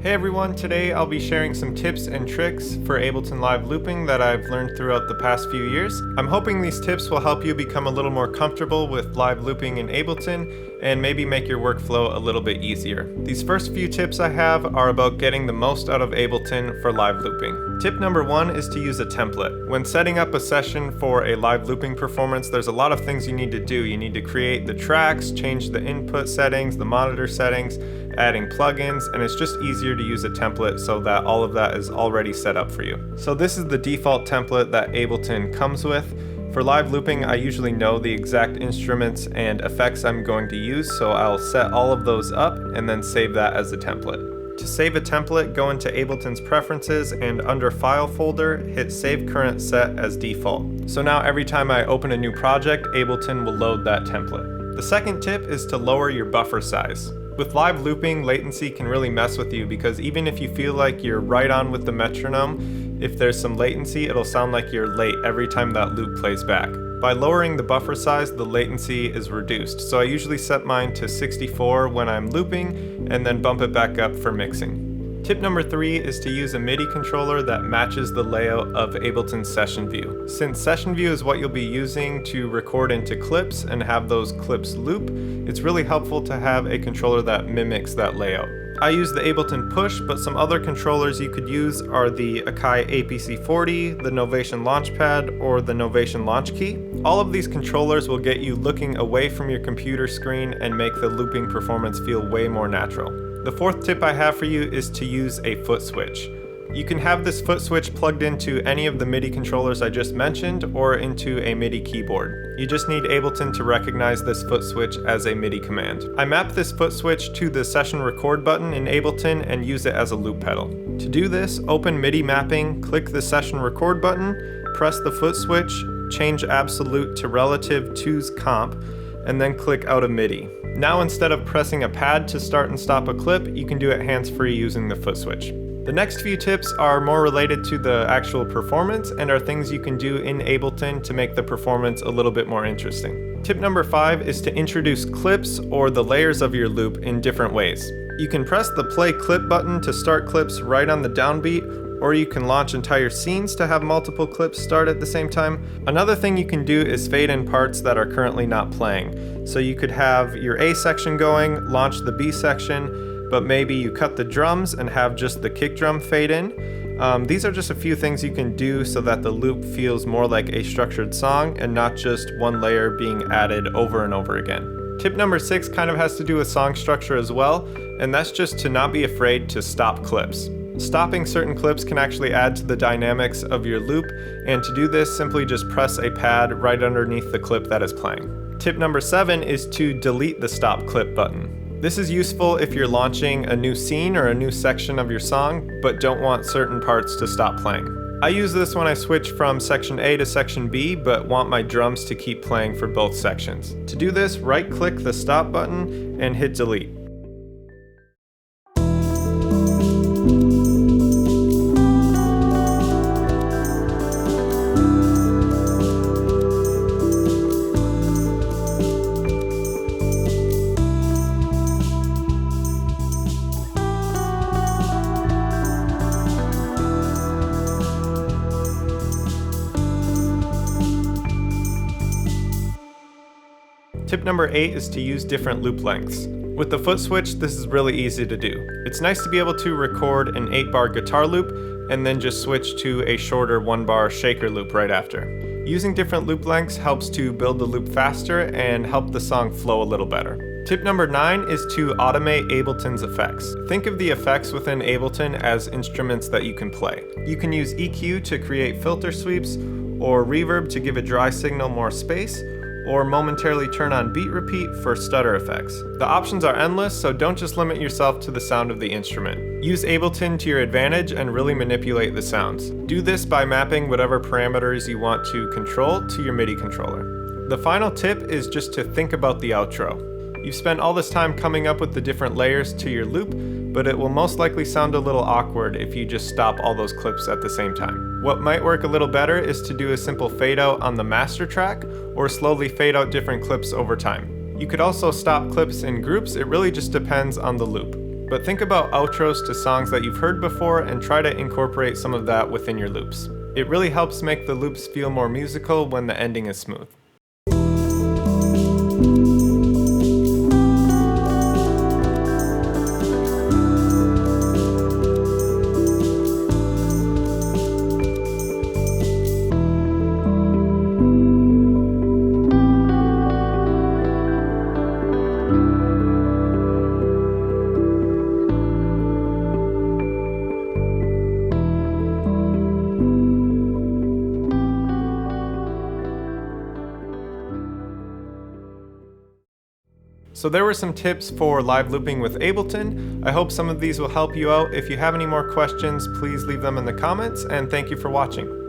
Hey everyone, today I'll be sharing some tips and tricks for Ableton Live looping that I've learned throughout the past few years. I'm hoping these tips will help you become a little more comfortable with live looping in Ableton and maybe make your workflow a little bit easier. These first few tips I have are about getting the most out of Ableton for live looping. Tip number one is to use a template. When setting up a session for a live looping performance, there's a lot of things you need to do. You need to create the tracks, change the input settings, the monitor settings, adding plugins, and it's just easier to use a template so that all of that is already set up for you. So this is the default template that Ableton comes with. For live looping, I usually know the exact instruments and effects I'm going to use, so I'll set all of those up and then save that as a template. To save a template, go into Ableton's Preferences and under File folder, hit Save Current Set as default. So now every time I open a new project, Ableton will load that template. The second tip is to lower your buffer size. With live looping, latency can really mess with you because even if you feel like you're right on with the metronome, if there's some latency, it'll sound like you're late every time that loop plays back. By lowering the buffer size, the latency is reduced. So I usually set mine to 64 when I'm looping and then bump it back up for mixing. Tip number 3 is to use a MIDI controller that matches the layout of Ableton's session view. Since session view is what you'll be using to record into clips and have those clips loop, it's really helpful to have a controller that mimics that layout. I use the Ableton Push, but some other controllers you could use are the Akai APC40, the Novation Launchpad, or the Novation Launch Key. All of these controllers will get you looking away from your computer screen and make the looping performance feel way more natural. The fourth tip I have for you is to use a Footswitch. You can have this Footswitch plugged into any of the MIDI controllers I just mentioned or into a MIDI keyboard. You just need Ableton to recognize this Footswitch as a MIDI command. I map this Footswitch to the Session Record button in Ableton and use it as a loop pedal. To do this, open MIDI mapping, click the Session Record button, press the Footswitch, change absolute to relative 2's comp, and then click out of MIDI. Now instead of pressing a pad to start and stop a clip, you can do it hands-free using the Footswitch. The next few tips are more related to the actual performance and are things you can do in Ableton to make the performance a little bit more interesting. Tip number 5 is to introduce clips or the layers of your loop in different ways. You can press the play clip button to start clips right on the downbeat, or you can launch entire scenes to have multiple clips start at the same time. Another thing you can do is fade in parts that are currently not playing. So you could have your A section going, launch the B section, but maybe you cut the drums and have just the kick drum fade in. These are just a few things you can do so that the loop feels more like a structured song and not just one layer being added over and over again. Tip number 6 kind of has to do with song structure as well, and that's just to not be afraid to stop clips. Stopping certain clips can actually add to the dynamics of your loop, and to do this, simply just press a pad right underneath the clip that is playing. Tip number 7 is to delete the stop clip button. This is useful if you're launching a new scene or a new section of your song, but don't want certain parts to stop playing. I use this when I switch from section A to section B, but want my drums to keep playing for both sections. To do this, right-click the stop button and hit delete. Tip number 8 is to use different loop lengths. With the Footswitch, this is really easy to do. It's nice to be able to record an 8-bar guitar loop and then just switch to a shorter 1-bar shaker loop right after. Using different loop lengths helps to build the loop faster and help the song flow a little better. Tip number 9 is to automate Ableton's effects. Think of the effects within Ableton as instruments that you can play. You can use EQ to create filter sweeps, or reverb to give a dry signal more space, or momentarily turn on beat repeat for stutter effects. The options are endless, so don't just limit yourself to the sound of the instrument. Use Ableton to your advantage and really manipulate the sounds. Do this by mapping whatever parameters you want to control to your MIDI controller. The final tip is just to think about the outro. You've spent all this time coming up with the different layers to your loop, but it will most likely sound a little awkward if you just stop all those clips at the same time. What might work a little better is to do a simple fade out on the master track, or slowly fade out different clips over time. You could also stop clips in groups, it really just depends on the loop. but think about outros to songs that you've heard before and try to incorporate some of that within your loops. It really helps make the loops feel more musical when the ending is smooth. So there were some tips for live looping with Ableton. I hope some of these will help you out. If you have any more questions, please leave them in the comments, and thank you for watching.